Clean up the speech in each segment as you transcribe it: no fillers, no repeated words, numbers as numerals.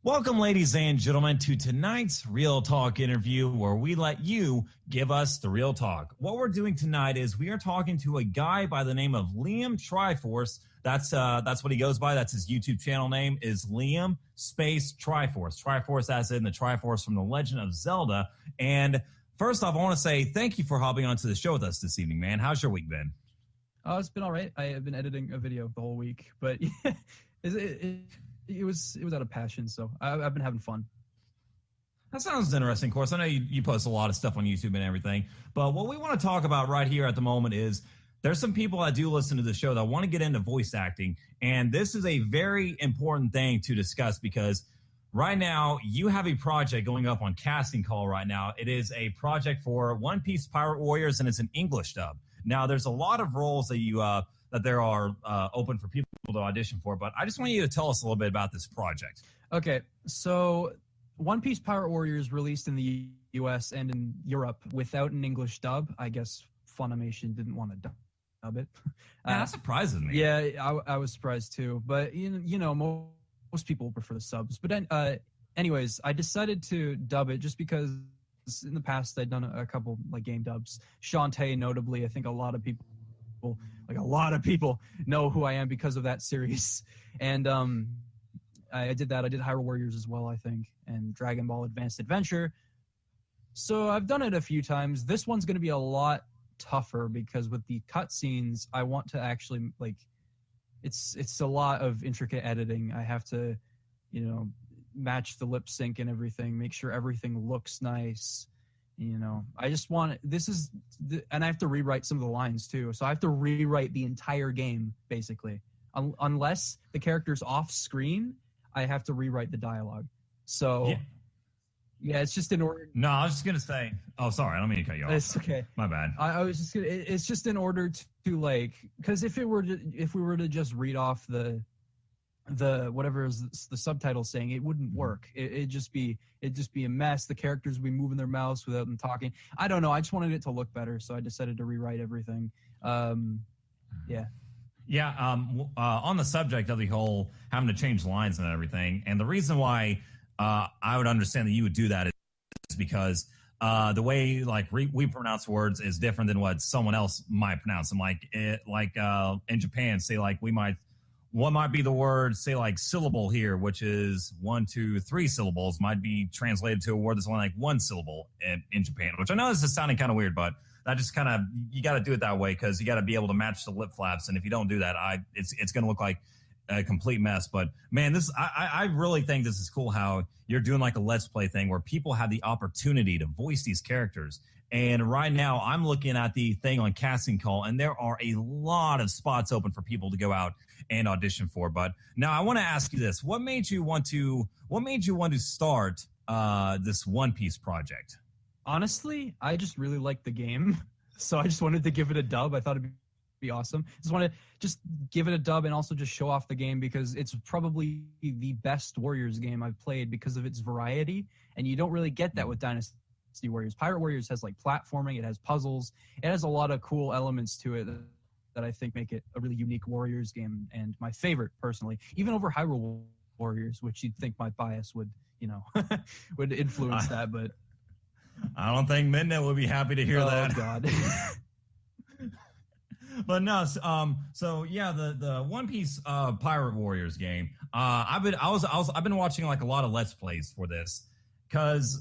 Welcome, ladies and gentlemen, to tonight's Real Talk interview where we let you give us the real talk. What we're doing tonight is we are talking to a guy by the name of Liam Triforce. That's what he goes by. That's his YouTube channel name is Liam Space Triforce. Triforce as in the Triforce from The Legend of Zelda. And first off, I want to say thank you for hopping onto the show with us this evening, man. How's your week been? It's been all right. I have been editing a video the whole week, but it was out of passion, so I've been having fun. That sounds interesting, of course. I know you post a lot of stuff on YouTube and everything, but what we want to talk about right here at the moment is there's some people that do listen to the show that want to get into voice acting, and this is a very important thing to discuss because right now you have a project going up on Casting Call right now. It is a project for One Piece Pirate Warriors, and it's an English dub. Now, there's a lot of roles that there are open for people to audition for, but I just want you to tell us a little bit about this project. Okay, so One Piece Pirate Warriors released in the US and in Europe without an English dub. I guess Funimation didn't want to dub it. Yeah, that surprises me. Yeah, I was surprised too, but you know most people prefer the subs. But anyways, I decided to dub it just because in the past I'd done a couple like game dubs. Shantae notably, I think a lot of people know who I am because of that series. And I did that. I did Hyrule Warriors as well, I think, and Dragon Ball Advanced Adventure. So I've done it a few times. This one's going to be a lot tougher because with the cutscenes, I want to actually it's a lot of intricate editing. I have to, match the lip sync and everything, make sure everything looks nice. I just want and I have to rewrite some of the lines too. So I have to rewrite the entire game basically. Unless the character's off screen, I have to rewrite the dialogue. So yeah, it's just in order. No, I was just gonna say. Oh, sorry, I don't mean to cut you off. It's okay. My bad. I was just gonna. It's just in order to because if we were to just read off the whatever is the subtitle saying, it wouldn't work. It'd just be a mess. The characters would be moving their mouths without them talking. I don't know. I just wanted it to look better, so I decided to rewrite everything. Yeah. Yeah. On the subject of the whole having to change lines and everything, and the reason why I would understand that you would do that is because the way we pronounce words is different than what someone else might pronounce them. In Japan, say what might be the word, say syllable here, which is 1, 2, 3 syllables, might be translated to a word that's only one syllable in Japan, which I know this is sounding kind of weird, but that just you got to do it that way because you got to be able to match the lip flaps. And if you don't do that, it's going to look like a complete mess. But man, I really think this is cool how you're doing a Let's Play thing where people have the opportunity to voice these characters. And right now I'm looking at the thing on Casting Call, and there are a lot of spots open for people to go out and audition for. But now I want to ask you this: what made you want to start this One Piece project? Honestly, I just really liked the game, so I just wanted to give it a dub. I thought it'd be awesome. Just wanted to give it a dub and also just show off the game because it's probably the best Warriors game I've played because of its variety, and you don't really get that with Dynasty Warriors. Pirate Warriors has platforming, it has puzzles, it has a lot of cool elements to it that I think make it a really unique Warriors game, and my favorite personally, even over Hyrule Warriors, which you'd think my bias would would influence that, but I don't think Midnight would be happy to hear that. Oh God. But no, so yeah, the One Piece Pirate Warriors game. I've been watching a lot of Let's Plays for this because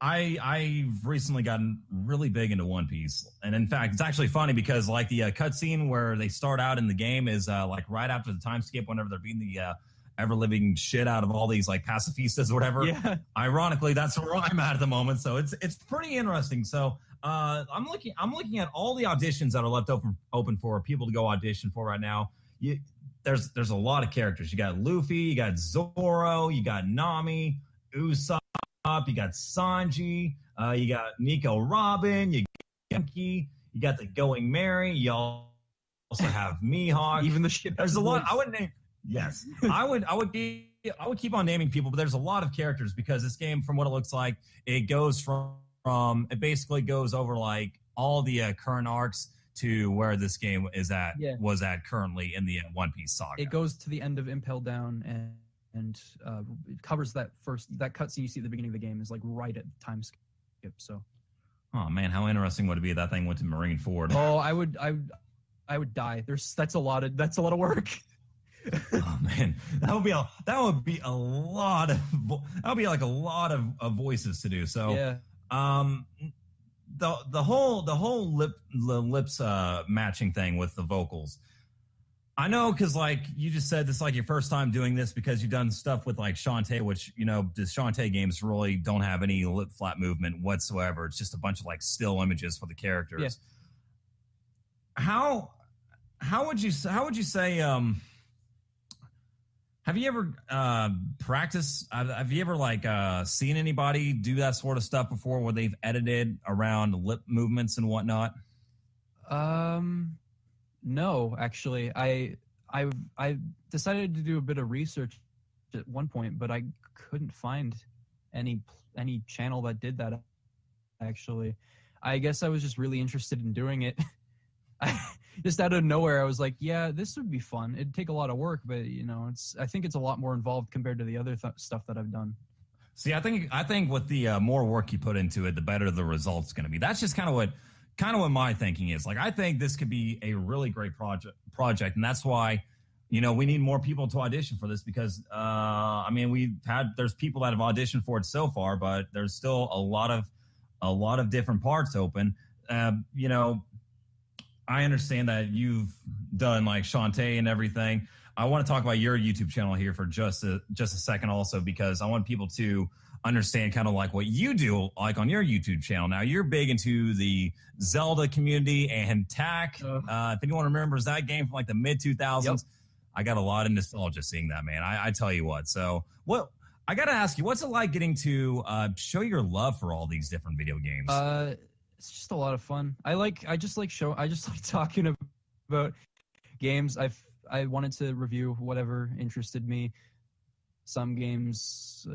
I've recently gotten really big into One Piece, and in fact, it's actually funny because the cutscene where they start out in the game is right after the time skip, whenever they're beating the ever living shit out of all these pacifistas or whatever. Yeah. Ironically, that's where I'm at the moment, so it's pretty interesting. So I'm looking at all the auditions that are left open for people to go audition for right now. There's a lot of characters. You got Luffy, you got Zoro, you got Nami, Usopp. You got Sanji, you got Nico Robin, you got Genki, you got the Going Merry, you also have Mihawk. Even the shit. There's a lot. I would name. Yes, I would keep on naming people, but there's a lot of characters because this game, from what it looks like, it goes from it basically goes over all the current arcs to where this game was at currently in the One Piece saga. It goes to the end of Impel Down and it covers that cutscene you see at the beginning of the game is like right at the time skip. So, oh man, how interesting would it be if that thing went to Marine Ford? Oh, I would die. That's a lot of work. Oh man, that would be a lot of voices to do. So yeah. The whole lips matching thing with the vocals. I know, because like you just said, this is like your first time doing this because you've done stuff with like Shantae, which, you know, the Shantae games really don't have any lip flap movement whatsoever. It's just a bunch of like still images for the characters. Yeah. How would you say have you ever practiced? Have you ever like seen anybody do that sort of stuff before, where they've edited around lip movements and whatnot? No, actually, I decided to do a bit of research at one point, but I couldn't find any channel that did that. Actually, I guess I was just really interested in doing it. Just out of nowhere, I was like, yeah, this would be fun. It'd take a lot of work, but you know, I think it's a lot more involved compared to the other stuff that I've done. See, I think with the more work you put into it, the better the result's going to be. That's just kind of what my thinking is. Like, I think this could be a really great project, and that's why, you know, we need more people to audition for this, because I mean, there's people that have auditioned for it so far, but there's still a lot of different parts open. You know, I understand that you've done like Shantae and everything. I want to talk about your YouTube channel here for just a second also, because I want people to understand kind of like what you do like on your YouTube channel. Now, you're big into the Zelda community and Tak. If anyone remembers that game from like the mid 2000s, yep. I got a lot of nostalgia seeing that, man. I tell you what. So I got to ask you, what's it like getting to show your love for all these different video games? It's just a lot of fun. I just like talking about games. I wanted to review whatever interested me. Some games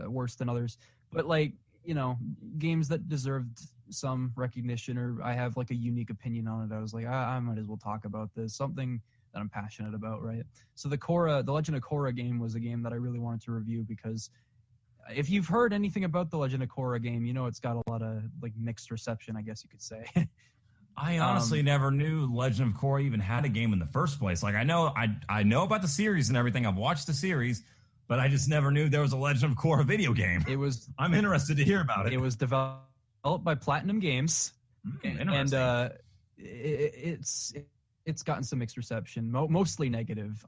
worse than others, but like, you know, games that deserved some recognition, or I have like a unique opinion on it. I was like, I might as well talk about this, something that I'm passionate about, right? So the Legend of Korra game was a game that I really wanted to review, because if you've heard anything about the Legend of Korra game, you know it's got a lot of like mixed reception, I guess you could say. I honestly never knew Legend of Korra even had a game in the first place. Like, I know about the series and everything. I've watched the series, but I just never knew there was a Legend of Korra video game. I'm interested to hear about it. It was developed by Platinum Games, and it's gotten some mixed reception, mostly negative.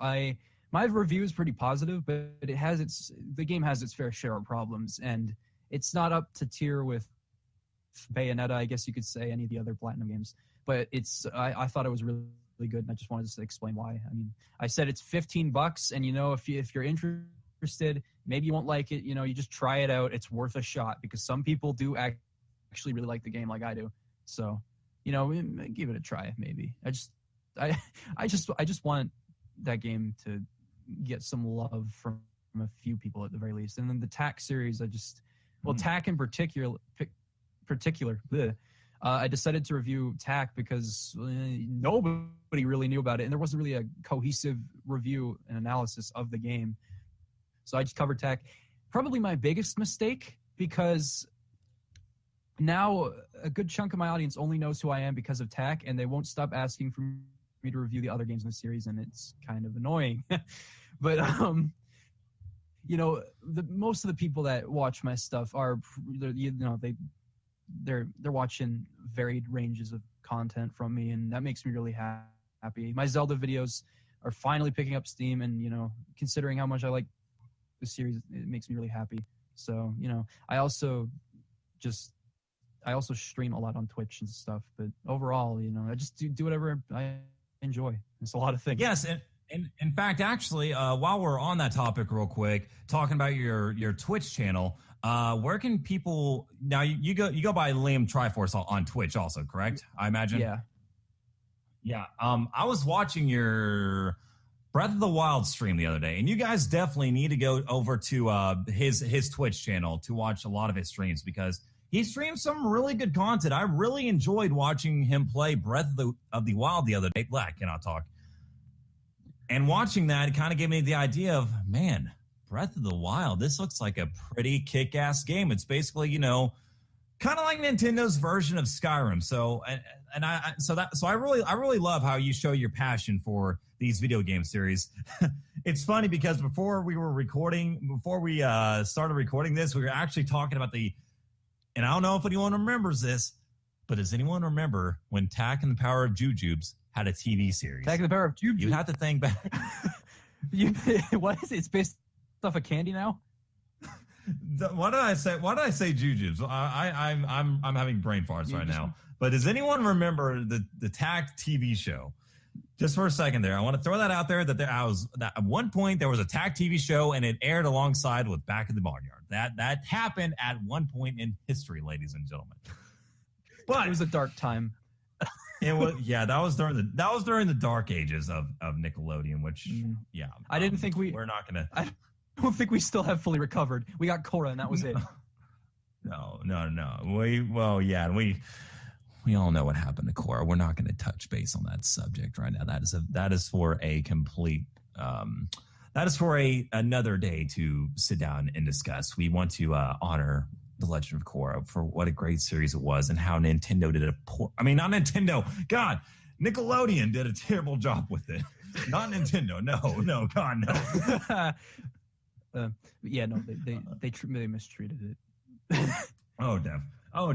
My review is pretty positive, but the game has its fair share of problems, and it's not up to tier with Bayonetta, I guess you could say, any of the other Platinum games. But I thought it was really, really good, and I just wanted to explain why. I mean, I said it's $15, and you know, if you're interested, maybe you won't like it. You know, you just try it out. It's worth a shot, because some people do actually really like the game, like I do. So, you know, give it a try. Maybe I just want that game to get some love from a few people at the very least. And then the Tak series, Tak in particular, I decided to review Tak because nobody really knew about it, and there wasn't really a cohesive review and analysis of the game. So I just covered Tak. Probably my biggest mistake, because now a good chunk of my audience only knows who I am because of Tak, and they won't stop asking for me to review the other games in the series, and it's kind of annoying. But you know, most of the people that watch my stuff are, you know, they're watching varied ranges of content from me, and that makes me really happy. My Zelda videos are finally picking up steam, and you know, considering how much I like the series, it makes me really happy. So, you know, I also stream a lot on Twitch and stuff, but overall, you know, I just do whatever I enjoy. It's a lot of things. Yes, and in fact, actually, while we're on that topic real quick, talking about your Twitch channel, where can people now? You go by Liam Triforce on Twitch also, correct? I imagine. Yeah. I was watching your Breath of the Wild stream the other day, and you guys definitely need to go over to his Twitch channel to watch a lot of his streams, because he streams some really good content. I really enjoyed watching him play Breath of the Wild the other day. I cannot talk. And watching that, it kind of gave me the idea of, man, Breath of the Wild. This looks like a pretty kick-ass game. It's basically, you know, kind of like Nintendo's version of Skyrim. So I really love how you show your passion for these video game series. It's funny because before we started recording this, we were actually talking about and I don't know if anyone remembers this, but does anyone remember when Tak and the Power of Jujubes had a TV series? Tak and the Power of Jujubes. You have to think back. What is it? It's based off of candy now. Why did I say Jujubes? I'm having brain farts right now. But does anyone remember the Tak TV show? Just for a second there, I want to throw that out there that at one point there was a Tak TV show and it aired alongside with Back in the Barnyard. That happened at one point in history, ladies and gentlemen. But it was a dark time. It was that was during the dark ages of Nickelodeon, which I didn't think we're not gonna. I don't think we still have fully recovered. We got Korra and that was it. No. We all know what happened to Korra. We're not going to touch base on that subject right now. That is for a complete that is for another day to sit down and discuss. We want to honor The Legend of Korra for what a great series it was and how Nintendo did not Nintendo. God, Nickelodeon did a terrible job with it. Not Nintendo. No, God, no. They mistreated it.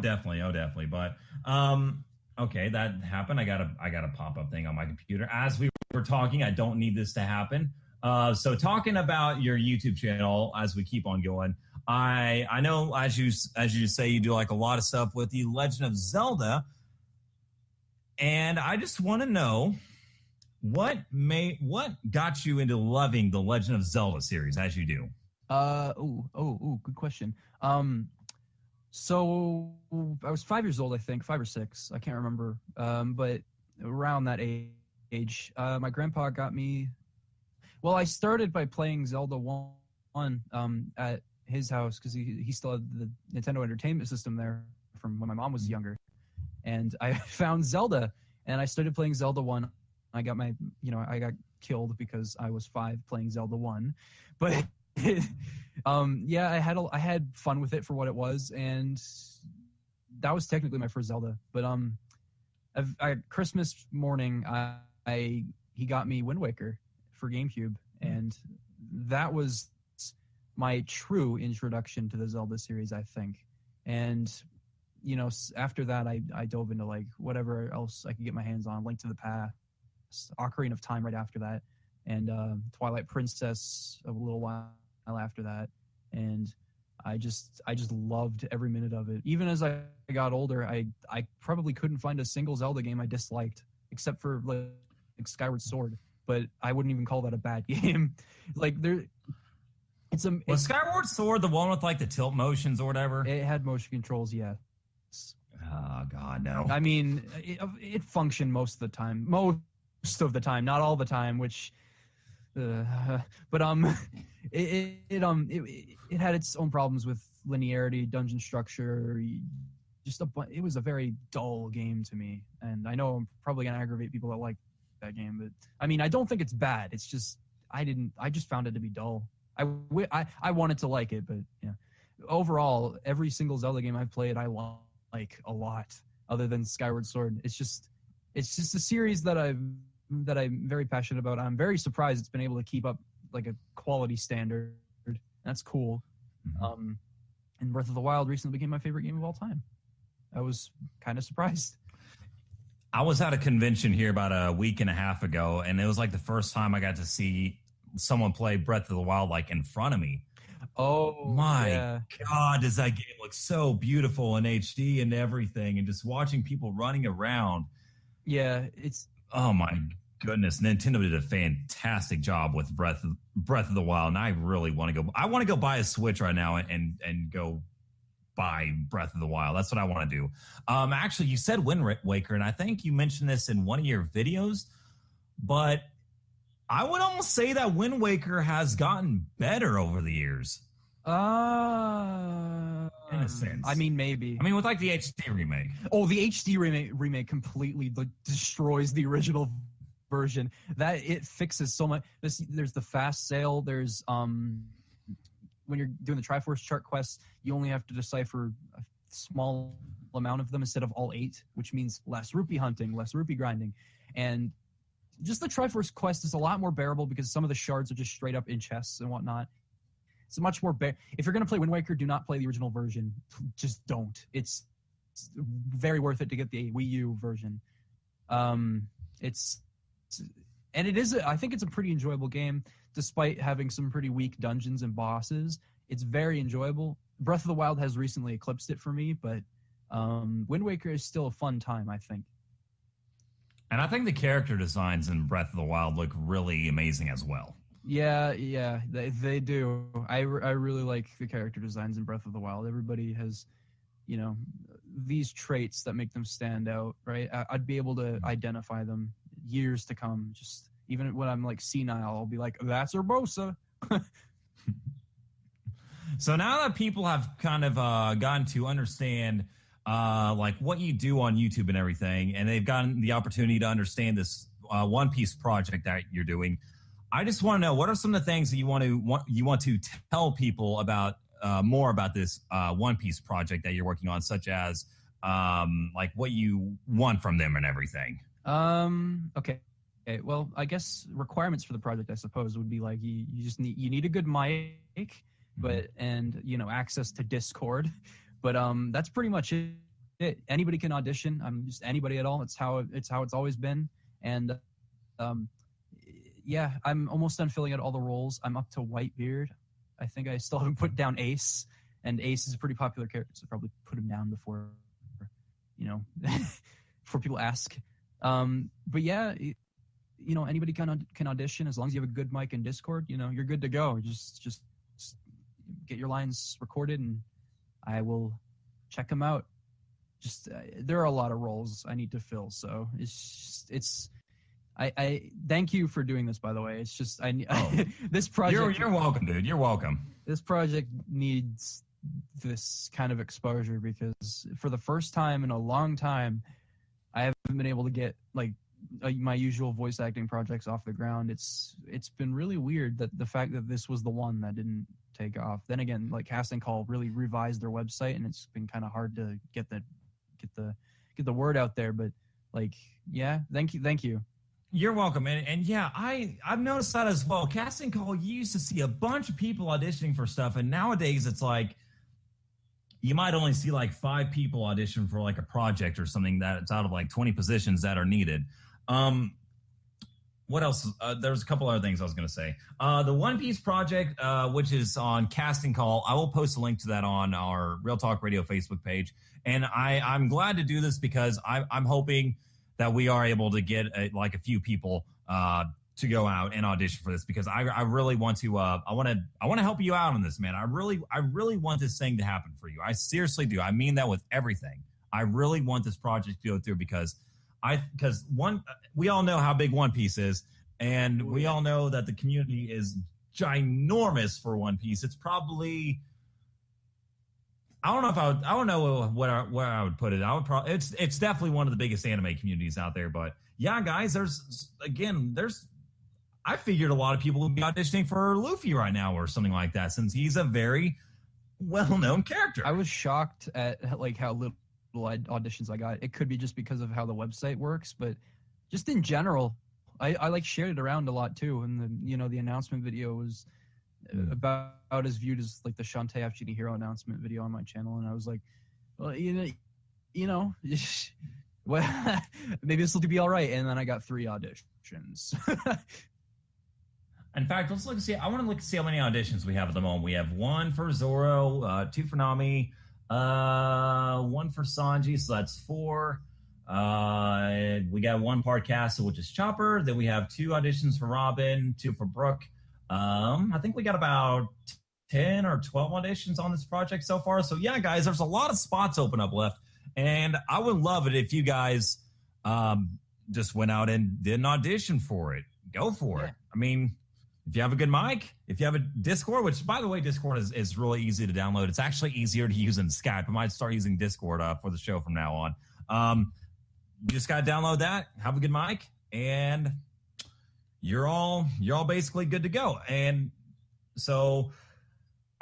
Definitely. But okay, that happened. I got a pop-up thing on my computer as we were talking. I don't need this to happen. So talking about your YouTube channel as we keep on going, I know as you say you do like a lot of stuff with the Legend of Zelda, and I just want to know what got you into loving the Legend of Zelda series as you do. Good question. So I was 5 years old, I think, 5 or 6. I can't remember. But around that age, my grandpa got me. Well, I started by playing Zelda 1 at his house because he still had the Nintendo Entertainment System there from when my mom was younger. And I found Zelda, and I started playing Zelda 1. I got I got killed because I was 5 playing Zelda 1. But I had fun with it for what it was, and that was technically my first Zelda. But Christmas morning, he got me Wind Waker for GameCube, and that was my true introduction to the Zelda series, I think. And after that, I dove into like whatever else I could get my hands on, Link to the Past, Ocarina of Time right after that, and Twilight Princess a little while after that, and I just loved every minute of it. Even as I got older, I probably couldn't find a single Zelda game I disliked, except for like Skyward Sword. But I wouldn't even call that a bad game. Was Skyward Sword the one with like the tilt motions or whatever? It had motion controls, yeah. Oh God, no. I mean, it functioned most of the time, not all the time, which. But it had its own problems with linearity, dungeon structure. It was a very dull game to me, and I know I'm probably gonna aggravate people that like that game, but I mean, I don't think it's bad. It's just I just found it to be dull. I wanted to like it, but yeah. Overall, every single Zelda game I've played, I like a lot. Other than Skyward Sword, it's just a series that I'm very passionate about. I'm very surprised it's been able to keep up like a quality standard. That's cool. Mm-hmm. And Breath of the Wild recently became my favorite game of all time. I was kind of surprised. I was at a convention here about a week and a half ago, and it was like the first time I got to see someone play Breath of the Wild like in front of me. Oh my God, does that game look so beautiful in HD and everything, and just watching people running around. Yeah, it's oh my goodness, Nintendo did a fantastic job with Breath of the Wild, and I really want to go. I want to go buy a Switch right now and go buy Breath of the Wild. That's what I want to do. Actually, you said Wind Waker, and I think you mentioned this in one of your videos, but I would almost say that Wind Waker has gotten better over the years. In a sense. I mean, maybe. I mean, with like the HD remake. Oh, the HD remake completely destroys the original version. That it fixes so much. There's the fast sail. There's when you're doing the Triforce chart quests, you only have to decipher a small amount of them instead of all 8, which means less rupee hunting, less rupee grinding. And just the Triforce quest is a lot more bearable because some of the shards are just straight up in chests and whatnot. It's much more if you're going to play Wind Waker, do not play the original version. Just don't. It's very worth it to get the Wii U version. I think it's a pretty enjoyable game, despite having some pretty weak dungeons and bosses. It's very enjoyable. Breath of the Wild has recently eclipsed it for me, but Wind Waker is still a fun time, I think. And I think the character designs in Breath of the Wild look really amazing as well. Yeah, they do. I really like the character designs in Breath of the Wild. Everybody has, these traits that make them stand out, right? I'd be able to identify them years to come. Just even when I'm like senile, I'll be like, that's Urbosa. So now that people have kind of gotten to understand like what you do on YouTube and everything, and they've gotten the opportunity to understand this One Piece project that you're doing, I just want to know, what are some of the things that you want to tell people about more about this One Piece project that you're working on, such as like what you want from them and everything? Okay. Well, I guess requirements for the project, I suppose, would be like you need a good mic, and access to Discord, but that's pretty much it. Anybody can audition. I'm just anybody at all. It's how it's always been, and yeah, I'm almost done filling out all the roles. I'm up to Whitebeard. I think I still haven't put down Ace, and Ace is a pretty popular character, so I'll probably put him down before before people ask. But yeah, anybody can audition as long as you have a good mic and Discord. You're good to go. Just get your lines recorded, and I will check them out. Just there are a lot of roles I need to fill, so I thank you for doing this, by the way. It's just this project. You're welcome, dude. You're welcome. This project needs this kind of exposure because for the first time in a long time, I haven't been able to get like my usual voice acting projects off the ground. It's been really weird that the fact that this was the one that didn't take off. Then again, like Casting Call really revised their website, and it's been kind of hard to get the word out there. But like, yeah, thank you. You're welcome. And yeah, I've noticed that as well. Casting Call, you used to see a bunch of people auditioning for stuff, and nowadays it's like you might only see like 5 people audition for like a project or something that's out of like 20 positions that are needed. What else? There's a couple other things I was going to say. The One Piece project, which is on Casting Call, I will post a link to that on our Real Talk Radio Facebook page. And I'm glad to do this because I'm hoping that we are able to get like a few people to go out and audition for this, because I really want to. I want to help you out on this, man. I really want this thing to happen for you. I seriously do. I mean that with everything. I really want this project to go through because we all know how big One Piece is, and we all know that the community is ginormous for One Piece. It's probably, I don't know where I would put it. It's definitely one of the biggest anime communities out there. But yeah, guys, I figured a lot of people would be auditioning for Luffy right now or something like that, since he's a very well-known character. I was shocked at like how little auditions I got. It could be just because of how the website works, but just in general, I like shared it around a lot too. And the announcement video was about as viewed as like the Shantae Afghani Hero announcement video on my channel, and I was like, well, well, maybe this will be all right. And then I got 3 auditions. In fact, let's look and see. I want to look and see how many auditions we have at the moment. We have 1 for Zoro, 2 for Nami, 1 for Sanji, so that's 4. We got 1 part cast, which is Chopper. Then we have 2 auditions for Robin, 2 for Brooke. I think we got about 10 or 12 auditions on this project so far. So yeah, guys, there's a lot of spots open up left, and I would love it if you guys just went out and did an audition for it. Go for it. I mean, if you have a good mic, if you have a Discord, which, by the way, Discord is really easy to download. It's actually easier to use than Skype. I might start using Discord for the show from now on. You just got to download that, have a good mic, and you're all basically good to go. And so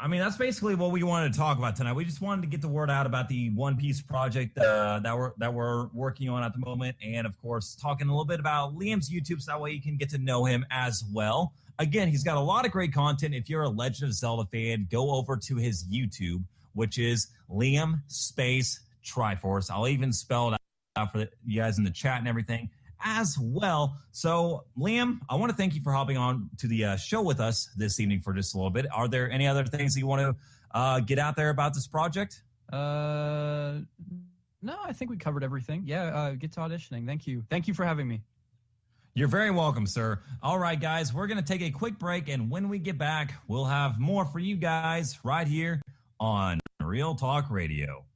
I mean, that's basically what we wanted to talk about tonight. We just wanted to get the word out about the One Piece project that we're working on at the moment, and of course, talking a little bit about Liam's YouTube, so that way you can get to know him as well. Again, he's got a lot of great content. If you're a Legend of Zelda fan, go over to his YouTube, which is Liam Space Triforce. I'll even spell it out for you guys in the chat and everything as well. So, Liam, I want to thank you for hopping on to the show with us this evening for just a little bit. Are there any other things you want to get out there about this project? No, I think we covered everything. Yeah, get to auditioning. Thank you. Thank you for having me. You're very welcome, sir. All right, guys, we're going to take a quick break, and when we get back, we'll have more for you guys right here on Real Talk Radio.